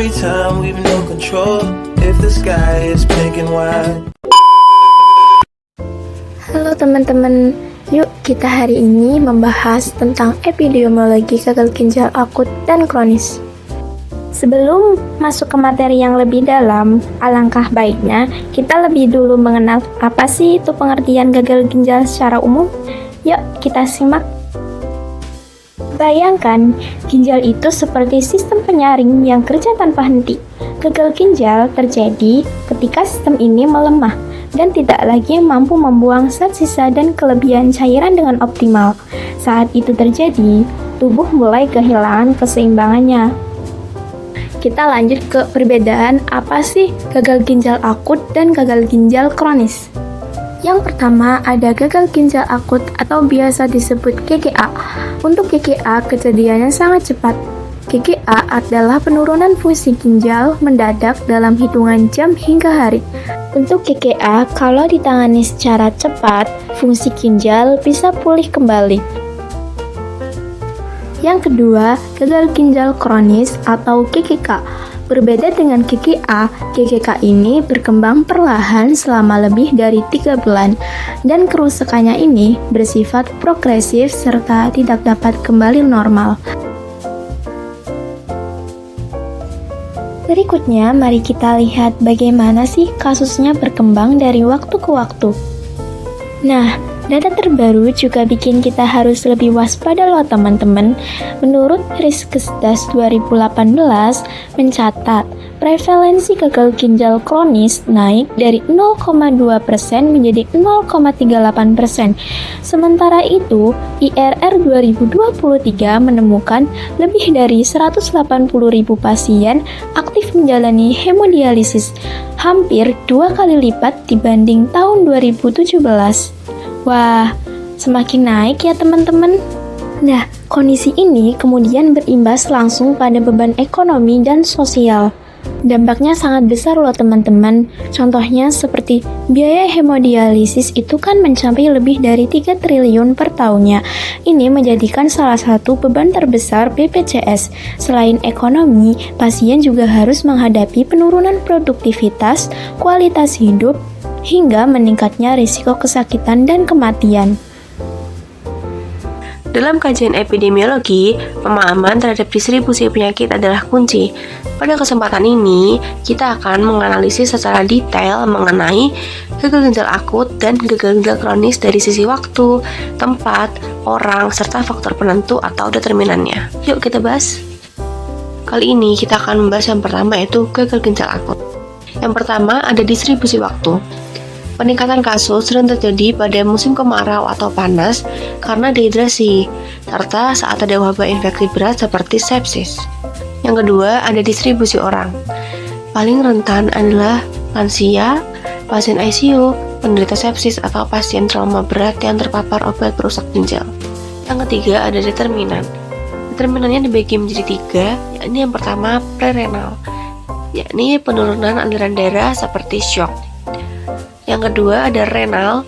every time we've no control if the sky is pink and white. Halo teman-teman, yuk kita hari ini membahas tentang epidemiologi gagal ginjal akut dan kronis. Sebelum masuk ke materi yang lebih dalam, alangkah baiknya kita lebih dulu mengenal apa sih itu pengertian gagal ginjal secara umum. Yuk kita simak. Bayangkan, ginjal itu seperti sistem penyaring yang kerja tanpa henti. Gagal ginjal terjadi ketika sistem ini melemah dan tidak lagi mampu membuang zat sisa dan kelebihan cairan dengan optimal. Saat itu terjadi, tubuh mulai kehilangan keseimbangannya. Kita lanjut ke perbedaan apa sih gagal ginjal akut dan gagal ginjal kronis. Yang pertama ada gagal ginjal akut atau biasa disebut GGA. Untuk GGA kejadiannya sangat cepat. GGA adalah penurunan fungsi ginjal mendadak dalam hitungan jam hingga hari. Untuk GGA, kalau ditangani secara cepat, fungsi ginjal bisa pulih kembali. Yang kedua, gagal ginjal kronis atau GGK. Berbeda dengan GGA, GGK ini berkembang perlahan selama lebih dari 3 bulan dan kerusakannya ini bersifat progresif serta tidak dapat kembali normal. Berikutnya, mari kita lihat bagaimana sih kasusnya berkembang dari waktu ke waktu. Nah, data terbaru juga bikin kita harus lebih waspada loh teman-teman. Menurut Riskesdas 2018 mencatat prevalensi gagal ginjal kronis naik dari 0,2% menjadi 0,38%. Sementara itu, IRR 2023 menemukan lebih dari 180.000 pasien aktif menjalani hemodialisis, hampir 2 kali lipat dibanding tahun 2017. Wah, semakin naik ya teman-teman. Nah, kondisi ini kemudian berimbas langsung pada beban ekonomi dan sosial. Dampaknya sangat besar loh teman-teman. Contohnya seperti biaya hemodialisis itu kan mencapai lebih dari 3 triliun per tahunnya. Ini menjadikan salah satu beban terbesar BPJS. Selain ekonomi, pasien juga harus menghadapi penurunan produktivitas, kualitas hidup, hingga meningkatnya risiko kesakitan dan kematian. Dalam kajian epidemiologi, pemahaman terhadap distribusi penyakit adalah kunci. Pada kesempatan ini, kita akan menganalisis secara detail mengenai gagal ginjal akut dan gagal ginjal kronis dari sisi waktu, tempat, orang, serta faktor penentu atau determinannya. Yuk kita bahas. Kali ini kita akan membahas yang pertama yaitu gagal ginjal akut. Yang pertama ada distribusi waktu. Peningkatan kasus sering terjadi pada musim kemarau atau panas karena dehidrasi, serta saat ada wabah infeksi berat seperti sepsis. Yang kedua, ada distribusi orang. Paling rentan adalah lansia, pasien ICU, penderita sepsis, atau pasien trauma berat yang terpapar obat perusak ginjal. Yang ketiga, ada determinan. Determinannya dibagi menjadi 3, yakni yang pertama prerenal, yakni penurunan aliran darah seperti shock. Yang kedua ada renal,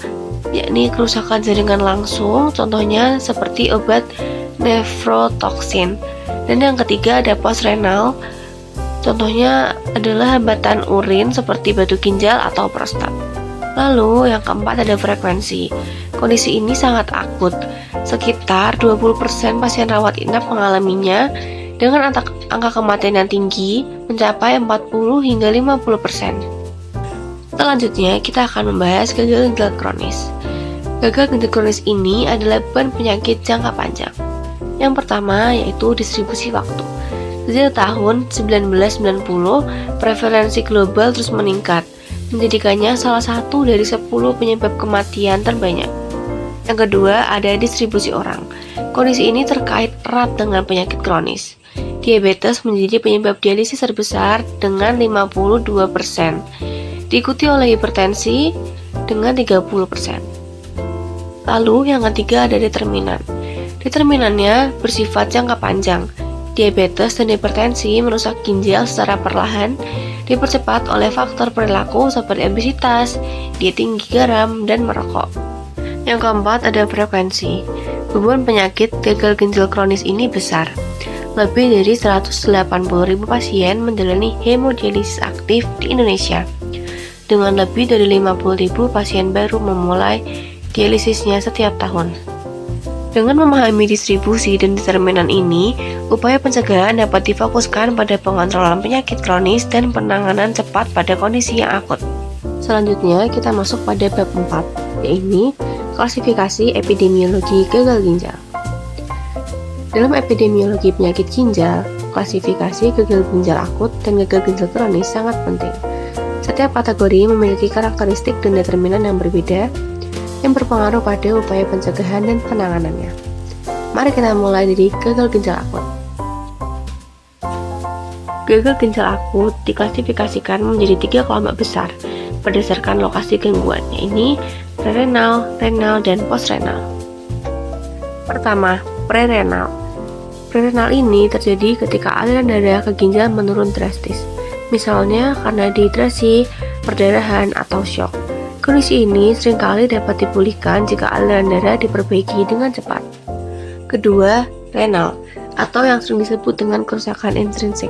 yakni kerusakan jaringan langsung, contohnya seperti obat nefrotoxin. Dan yang ketiga ada postrenal, contohnya adalah hambatan urin seperti batu ginjal atau prostat. Lalu yang keempat ada frekuensi. Kondisi ini sangat akut, sekitar 20% pasien rawat inap mengalaminya dengan angka kematian yang tinggi mencapai 40 hingga 50%. Selanjutnya, kita akan membahas gagal ginjal kronis. Gagal ginjal kronis ini adalah beban penyakit jangka panjang. Yang pertama yaitu distribusi waktu. Sejak tahun 1990, prevalensi global terus meningkat, menjadikannya salah satu dari 10 penyebab kematian terbanyak. Yang kedua, ada distribusi orang. Kondisi ini terkait erat dengan penyakit kronis. Diabetes menjadi penyebab dialisis terbesar dengan 52%. Diikuti oleh hipertensi dengan 30%. Lalu yang ketiga ada determinan. Determinannya bersifat jangka panjang. Diabetes dan hipertensi merusak ginjal secara perlahan, dipercepat oleh faktor perilaku seperti obesitas, diet tinggi garam, dan merokok. Yang keempat ada frekuensi. Beban penyakit gagal ginjal kronis ini besar. lebih dari 180.000 pasien menjalani hemodialisis aktif di Indonesia, dengan lebih dari 50.000 pasien baru memulai dialisisnya setiap tahun. Dengan memahami distribusi dan determinan ini, upaya pencegahan dapat difokuskan pada pengontrolan penyakit kronis dan penanganan cepat pada kondisi yang akut. Selanjutnya, kita masuk pada bab 4, yaitu klasifikasi epidemiologi gagal ginjal. Dalam epidemiologi penyakit ginjal, klasifikasi gagal ginjal akut dan gagal ginjal kronis sangat penting. Setiap kategori memiliki karakteristik dan determinan yang berbeda, yang berpengaruh pada upaya pencegahan dan penanganannya. Mari kita mulai dari gagal ginjal akut. Gagal ginjal akut diklasifikasikan menjadi 3 kelompok besar berdasarkan lokasi gangguan, yaitu prerenal, renal, dan postrenal. Pertama, prerenal. Prerenal ini terjadi ketika aliran darah ke ginjal menurun drastis, misalnya karena dehidrasi, perdarahan, atau shock. Kondisi ini seringkali dapat dipulihkan jika aliran darah diperbaiki dengan cepat. Kedua, renal, atau yang sering disebut dengan kerusakan intrinsik.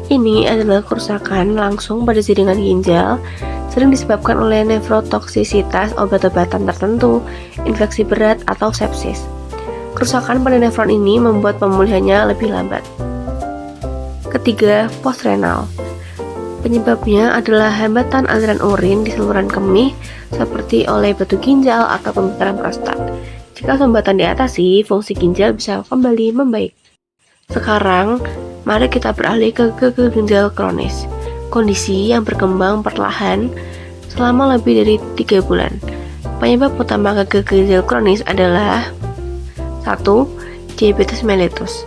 Ini adalah kerusakan langsung pada jaringan ginjal, sering disebabkan oleh nefrotoksisitas obat-obatan tertentu, infeksi berat, atau sepsis. Kerusakan pada nefron ini membuat pemulihannya lebih lambat. Ketiga, postrenal. Penyebabnya adalah hambatan aliran urin di saluran kemih seperti oleh batu ginjal atau pembesar prostat. Jika sumbatan diatasi, fungsi ginjal bisa kembali membaik. Sekarang, mari kita beralih ke gagal ginjal kronis, kondisi yang berkembang perlahan selama lebih dari 3 bulan. Penyebab utama gagal ginjal kronis adalah 1. Diabetes mellitus.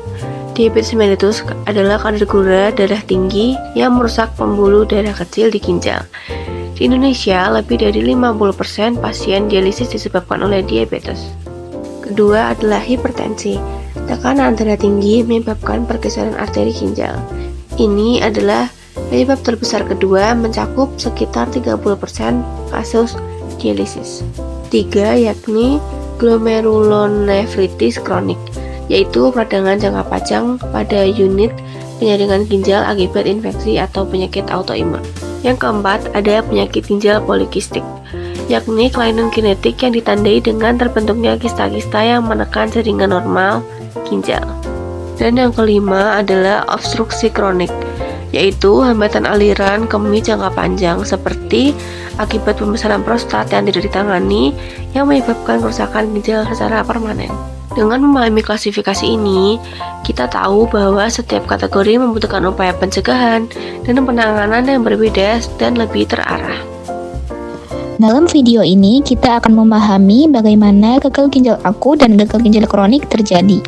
Diabetes mellitus adalah kadar gula darah tinggi yang merusak pembuluh darah kecil di ginjal. Di Indonesia, lebih dari 50% pasien dialisis disebabkan oleh diabetes. Kedua adalah hipertensi. Tekanan darah tinggi menyebabkan pergeseran arteri ginjal. Ini adalah penyebab terbesar kedua, mencakup sekitar 30% kasus dialisis. 3 yakni glomerulonefritis kronik, yaitu peradangan jangka panjang pada unit penyaringan ginjal akibat infeksi atau penyakit autoimun. Yang keempat, ada penyakit ginjal polikistik, yakni kelainan genetik yang ditandai dengan terbentuknya kista-kista yang menekan jaringan normal ginjal. Dan yang kelima adalah obstruksi kronik, yaitu hambatan aliran kemih jangka panjang seperti akibat pembesaran prostat yang tidak ditangani yang menyebabkan kerusakan ginjal secara permanen. Dengan memahami klasifikasi ini, kita tahu bahwa setiap kategori membutuhkan upaya pencegahan dan penanganan yang berbeda dan lebih terarah. Dalam video ini, kita akan memahami bagaimana gagal ginjal akut dan gagal ginjal kronik terjadi.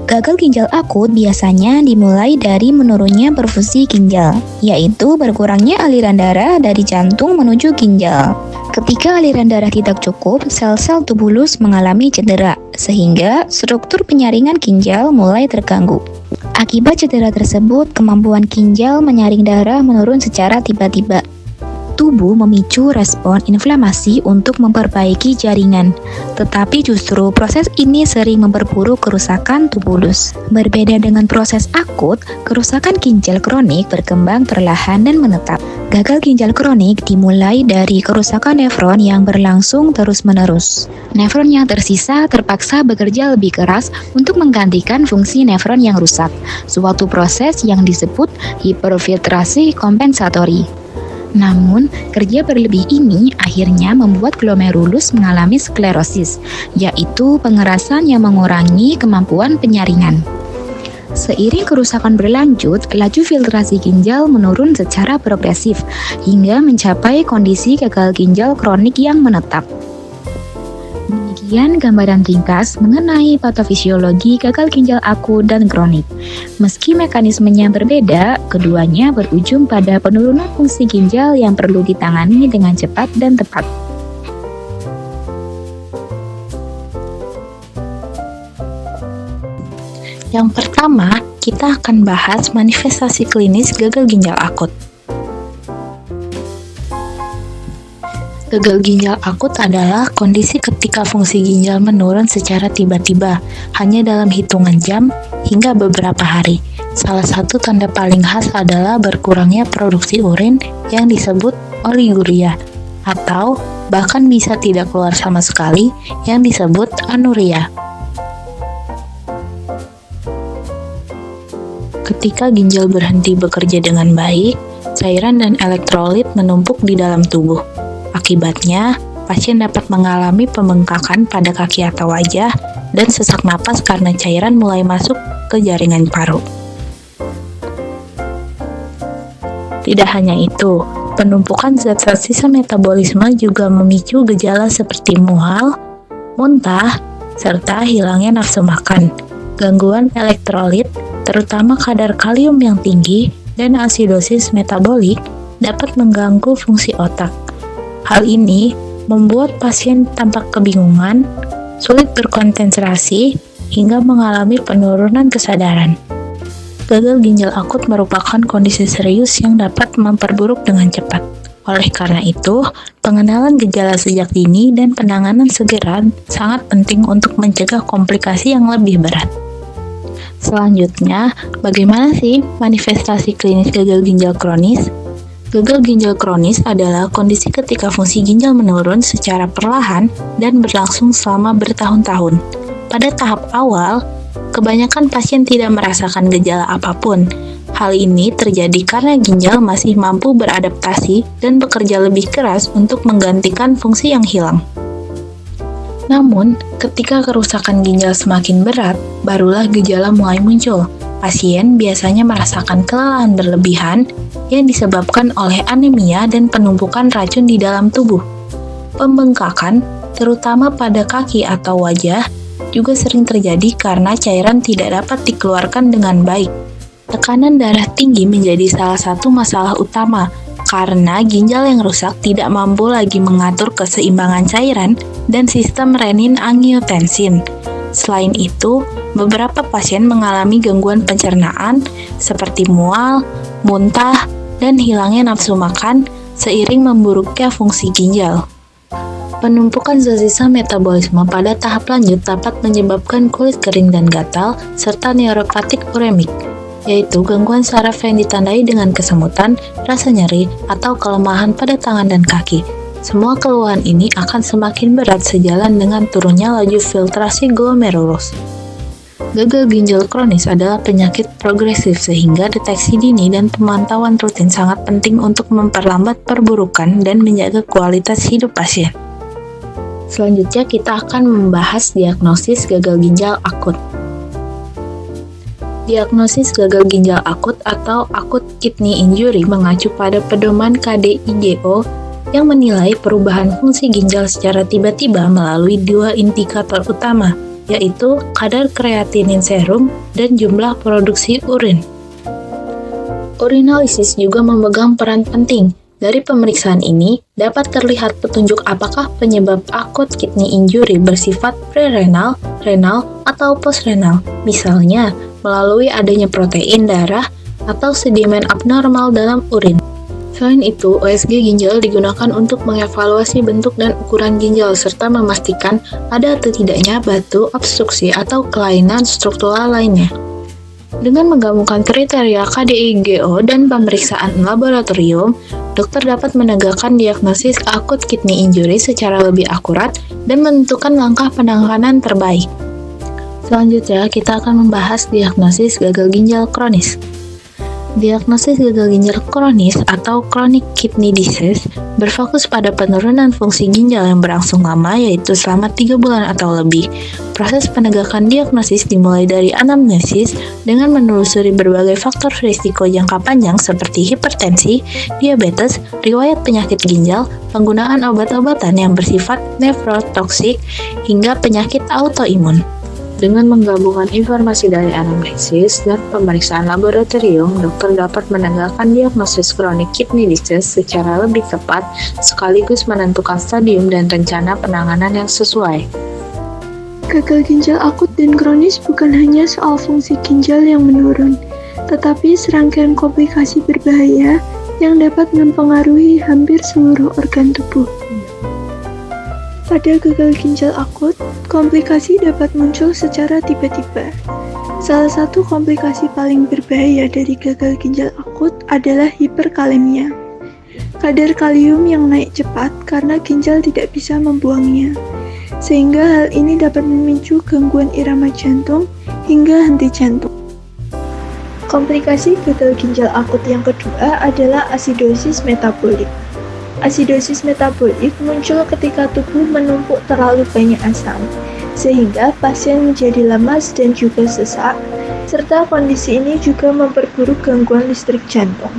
Gagal ginjal akut biasanya dimulai dari menurunnya perfusi ginjal, yaitu berkurangnya aliran darah dari jantung menuju ginjal. Ketika aliran darah tidak cukup, sel-sel tubulus mengalami cedera, sehingga struktur penyaringan ginjal mulai terganggu. Akibat cedera tersebut, kemampuan ginjal menyaring darah menurun secara tiba-tiba. Tubuh memicu respon inflamasi untuk memperbaiki jaringan, tetapi justru proses ini sering memperburuk kerusakan tubulus. Berbeda dengan proses akut, kerusakan ginjal kronik berkembang perlahan dan menetap. Gagal ginjal kronik dimulai dari kerusakan nefron yang berlangsung terus-menerus. Nefron yang tersisa terpaksa bekerja lebih keras untuk menggantikan fungsi nefron yang rusak, suatu proses yang disebut hiperfiltrasi kompensatori. Namun, kerja berlebih ini akhirnya membuat glomerulus mengalami sklerosis, yaitu pengerasan yang mengurangi kemampuan penyaringan. Seiring kerusakan berlanjut, laju filtrasi ginjal menurun secara progresif, hingga mencapai kondisi gagal ginjal kronik yang menetap. Demikian gambaran ringkas mengenai patofisiologi gagal ginjal akut dan kronik. Meski mekanismenya berbeda, keduanya berujung pada penurunan fungsi ginjal yang perlu ditangani dengan cepat dan tepat. Yang pertama, kita akan bahas manifestasi klinis gagal ginjal akut. Gagal ginjal akut adalah kondisi ketika fungsi ginjal menurun secara tiba-tiba, hanya dalam hitungan jam hingga beberapa hari. Salah satu tanda paling khas adalah berkurangnya produksi urin yang disebut oliguria, atau bahkan bisa tidak keluar sama sekali yang disebut anuria. Ketika ginjal berhenti bekerja dengan baik, cairan dan elektrolit menumpuk di dalam tubuh. Akibatnya, pasien dapat mengalami pembengkakan pada kaki atau wajah dan sesak napas karena cairan mulai masuk ke jaringan paru. Tidak hanya itu, penumpukan zat-zat sisa metabolisme juga memicu gejala seperti mual, muntah, serta hilangnya nafsu makan. Gangguan elektrolit, terutama kadar kalium yang tinggi dan asidosis metabolik, dapat mengganggu fungsi otak. Hal ini membuat pasien tampak kebingungan, sulit berkonsentrasi, hingga mengalami penurunan kesadaran. Gagal ginjal akut merupakan kondisi serius yang dapat memperburuk dengan cepat. Oleh karena itu, pengenalan gejala sejak dini dan penanganan segera sangat penting untuk mencegah komplikasi yang lebih berat. Selanjutnya, bagaimana sih manifestasi klinis gagal ginjal kronis? Gagal ginjal kronis adalah kondisi ketika fungsi ginjal menurun secara perlahan dan berlangsung selama bertahun-tahun. Pada tahap awal, kebanyakan pasien tidak merasakan gejala apapun. Hal ini terjadi karena ginjal masih mampu beradaptasi dan bekerja lebih keras untuk menggantikan fungsi yang hilang. Namun, ketika kerusakan ginjal semakin berat, barulah gejala mulai muncul. Pasien biasanya merasakan kelelahan berlebihan yang disebabkan oleh anemia dan penumpukan racun di dalam tubuh. Pembengkakan, terutama pada kaki atau wajah, juga sering terjadi karena cairan tidak dapat dikeluarkan dengan baik. Tekanan darah tinggi menjadi salah satu masalah utama karena ginjal yang rusak tidak mampu lagi mengatur keseimbangan cairan dan sistem renin-angiotensin. Selain itu, beberapa pasien mengalami gangguan pencernaan seperti mual, muntah, dan hilangnya nafsu makan seiring memburuknya fungsi ginjal. Penumpukan zat sisa metabolisme pada tahap lanjut dapat menyebabkan kulit kering dan gatal, serta neuropatik uremik, yaitu gangguan saraf yang ditandai dengan kesemutan, rasa nyeri, atau kelemahan pada tangan dan kaki. Semua keluhan ini akan semakin berat sejalan dengan turunnya laju filtrasi glomerulus. Gagal ginjal kronis adalah penyakit progresif sehingga deteksi dini dan pemantauan rutin sangat penting untuk memperlambat perburukan dan menjaga kualitas hidup pasien. Selanjutnya kita akan membahas diagnosis gagal ginjal akut. Diagnosis gagal ginjal akut atau acute kidney injury mengacu pada pedoman KDIGO yang menilai perubahan fungsi ginjal secara tiba-tiba melalui dua indikator utama, yaitu kadar kreatinin serum dan jumlah produksi urin. Urinalisis juga memegang peran penting. Dari pemeriksaan ini, dapat terlihat petunjuk apakah penyebab acute kidney injury bersifat prerenal, renal, atau postrenal, misalnya melalui adanya protein darah atau sedimen abnormal dalam urin. Selain itu, USG ginjal digunakan untuk mengevaluasi bentuk dan ukuran ginjal serta memastikan ada atau tidaknya batu, obstruksi, atau kelainan struktural lainnya. Dengan menggabungkan kriteria KDIGO dan pemeriksaan laboratorium, dokter dapat menegakkan diagnosis acute kidney injury secara lebih akurat dan menentukan langkah penanganan terbaik. Selanjutnya, kita akan membahas diagnosis gagal ginjal kronis. Diagnosis gagal ginjal kronis atau chronic kidney disease berfokus pada penurunan fungsi ginjal yang berlangsung lama, yaitu selama 3 bulan atau lebih. Proses penegakan diagnosis dimulai dari anamnesis dengan menelusuri berbagai faktor risiko jangka panjang seperti hipertensi, diabetes, riwayat penyakit ginjal, penggunaan obat-obatan yang bersifat nefrotoksik, hingga penyakit autoimun. Dengan menggabungkan informasi dari anamnesis dan pemeriksaan laboratorium, dokter dapat menegakkan diagnosis chronic kidney disease secara lebih tepat, sekaligus menentukan stadium dan rencana penanganan yang sesuai. Gagal ginjal akut dan kronis bukan hanya soal fungsi ginjal yang menurun, tetapi serangkaian komplikasi berbahaya yang dapat mempengaruhi hampir seluruh organ tubuh. Pada gagal ginjal akut, komplikasi dapat muncul secara tiba-tiba. Salah satu komplikasi paling berbahaya dari gagal ginjal akut adalah hiperkalemia. Kadar kalium yang naik cepat karena ginjal tidak bisa membuangnya, sehingga hal ini dapat memicu gangguan irama jantung hingga henti jantung. Komplikasi gagal ginjal akut yang kedua adalah asidosis metabolik. Asidosis metabolik muncul ketika tubuh menumpuk terlalu banyak asam, sehingga pasien menjadi lemas dan juga sesak, serta kondisi ini juga memperburuk gangguan listrik jantung.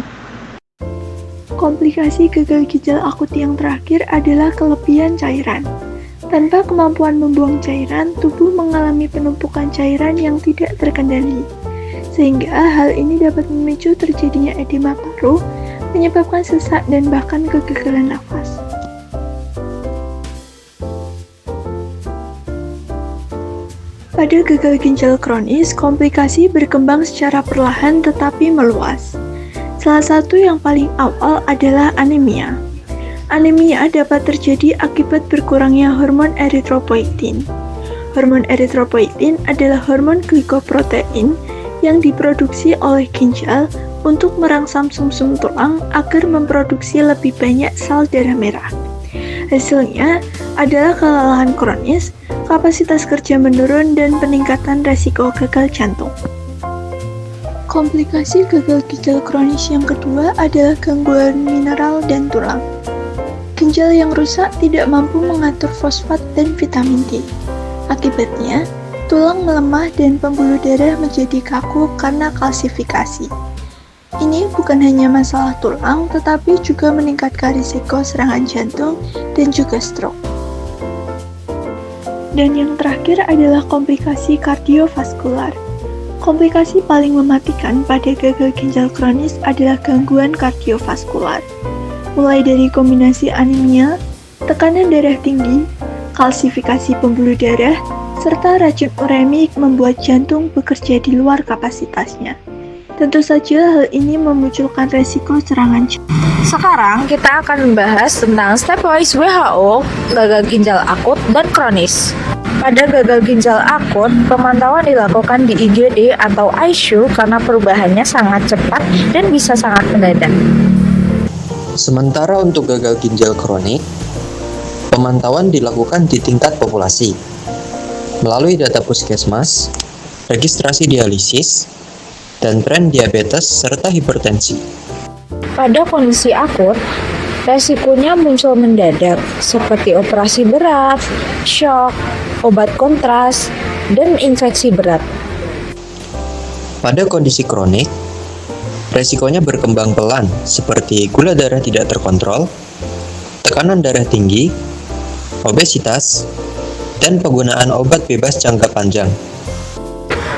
Komplikasi gagal ginjal akut yang terakhir adalah kelebihan cairan. Tanpa kemampuan membuang cairan, tubuh mengalami penumpukan cairan yang tidak terkendali, sehingga hal ini dapat memicu terjadinya edema paru, menyebabkan sesak dan bahkan kegagalan nafas. Pada gagal ginjal kronis, komplikasi berkembang secara perlahan tetapi meluas. Salah satu yang paling awal adalah anemia. Anemia dapat terjadi akibat berkurangnya hormon eritropoietin. Hormon eritropoietin adalah hormon glikoprotein yang diproduksi oleh ginjal untuk merangsang sumsum tulang agar memproduksi lebih banyak sel darah merah. Hasilnya adalah kelelahan kronis, kapasitas kerja menurun, dan peningkatan resiko gagal jantung. Komplikasi gagal ginjal kronis yang kedua adalah gangguan mineral dan tulang. Ginjal yang rusak tidak mampu mengatur fosfat dan vitamin D. Akibatnya, tulang melemah dan pembuluh darah menjadi kaku karena kalsifikasi. Ini bukan hanya masalah tulang, tetapi juga meningkatkan risiko serangan jantung dan juga stroke. Dan yang terakhir adalah komplikasi kardiovaskular. Komplikasi paling mematikan pada gagal ginjal kronis adalah gangguan kardiovaskular. Mulai dari kombinasi anemia, tekanan darah tinggi, kalsifikasi pembuluh darah, serta racun uremik membuat jantung bekerja di luar kapasitasnya. Tentu saja hal ini memunculkan resiko serangan jantung. Sekarang kita akan membahas tentang stepwise WHO gagal ginjal akut dan kronis. Pada gagal ginjal akut, pemantauan dilakukan di IGD atau ICU karena perubahannya sangat cepat dan bisa sangat mendadak. Sementara untuk gagal ginjal kronik, pemantauan dilakukan di tingkat populasi melalui data puskesmas, registrasi dialisis, dan tren diabetes serta hipertensi. Pada kondisi akut, resikonya muncul mendadak seperti operasi berat, shock, obat kontras, dan infeksi berat. Pada kondisi kronik, resikonya berkembang pelan seperti gula darah tidak terkontrol, tekanan darah tinggi, obesitas, dan penggunaan obat bebas jangka panjang.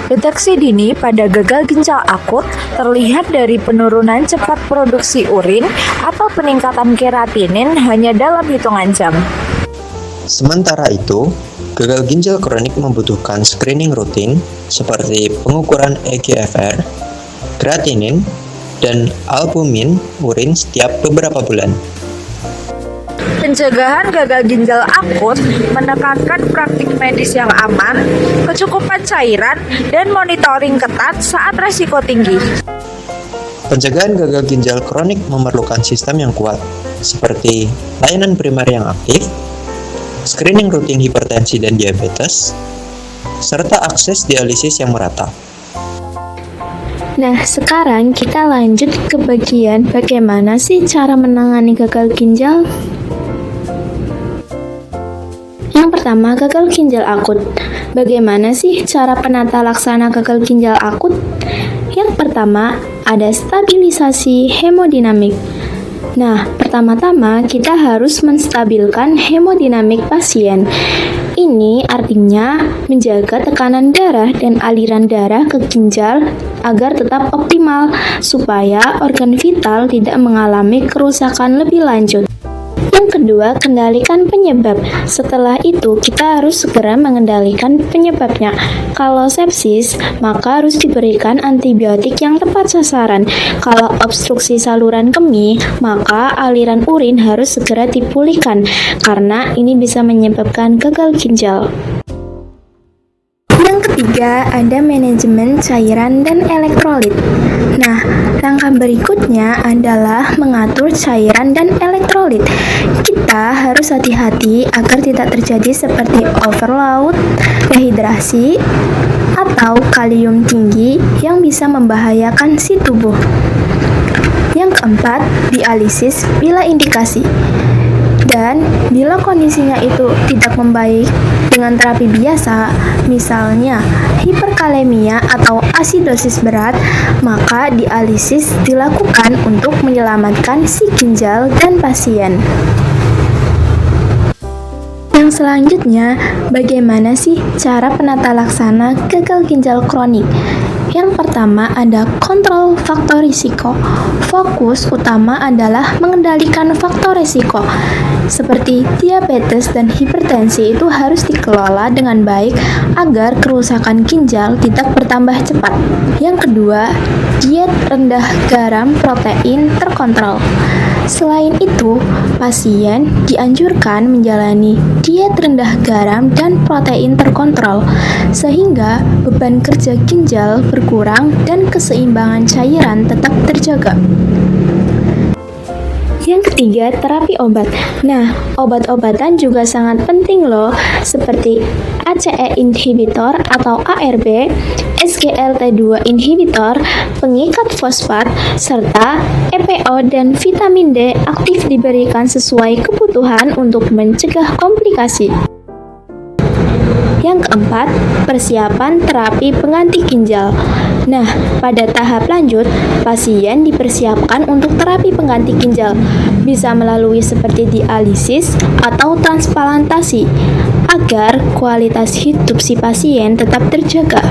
Deteksi dini pada gagal ginjal akut terlihat dari penurunan cepat produksi urin atau peningkatan keratinin hanya dalam hitungan jam. Sementara itu, gagal ginjal kronik membutuhkan screening rutin seperti pengukuran EGFR, kreatinin, dan albumin urin setiap beberapa bulan. Pencegahan gagal ginjal akut menekankan praktik medis yang aman, kecukupan cairan, dan monitoring ketat saat resiko tinggi. Pencegahan gagal ginjal kronik memerlukan sistem yang kuat, seperti layanan primer yang aktif, screening rutin hipertensi dan diabetes, serta akses dialisis yang merata. Nah, sekarang kita lanjut ke bagian bagaimana sih cara menangani gagal ginjal? Yang pertama, gagal ginjal akut. Bagaimana sih cara penata laksana gagal ginjal akut? Yang pertama, ada stabilisasi hemodinamik. Nah, pertama-tama kita harus menstabilkan hemodinamik pasien. Ini artinya menjaga tekanan darah dan aliran darah ke ginjal agar tetap optimal supaya organ vital tidak mengalami kerusakan lebih lanjut. Yang kedua, kendalikan penyebab. Setelah itu, kita harus segera mengendalikan penyebabnya. Kalau sepsis, maka harus diberikan antibiotik yang tepat sasaran. Kalau obstruksi saluran kemih, maka aliran urin harus segera dipulihkan, karena ini bisa menyebabkan gagal ginjal. Yang ketiga, ada manajemen cairan dan elektrolit. Nah, langkah berikutnya adalah mengatur cairan dan elektrolit. Kita harus hati-hati agar tidak terjadi seperti overload, dehidrasi, atau kalium tinggi yang bisa membahayakan si tubuh. Yang keempat, dialisis bila indikasi. Dan bila kondisinya itu tidak membaik dengan terapi biasa, misalnya hiperkalemia atau asidosis berat, maka dialisis dilakukan untuk menyelamatkan si ginjal dan pasien. Yang selanjutnya, bagaimana sih cara penata laksana gagal ginjal kronik? Yang pertama ada kontrol faktor risiko. Fokus utama adalah mengendalikan faktor risiko. Seperti diabetes dan hipertensi itu harus dikelola dengan baik agar kerusakan ginjal tidak bertambah cepat. Yang kedua, diet rendah garam protein terkontrol. Selain itu, pasien dianjurkan menjalani diet rendah garam dan protein terkontrol, sehingga beban kerja ginjal berkurang dan keseimbangan cairan tetap terjaga. Yang ketiga, terapi obat. Nah, obat-obatan juga sangat penting loh, seperti ACE inhibitor atau ARB, SGLT2 inhibitor, pengikat fosfat, serta EPO dan vitamin D aktif diberikan sesuai kebutuhan untuk mencegah komplikasi. Yang keempat, persiapan terapi pengganti ginjal. Nah, pada tahap lanjut, pasien dipersiapkan untuk terapi pengganti ginjal, bisa melalui seperti dialisis atau transplantasi, agar kualitas hidup si pasien tetap terjaga.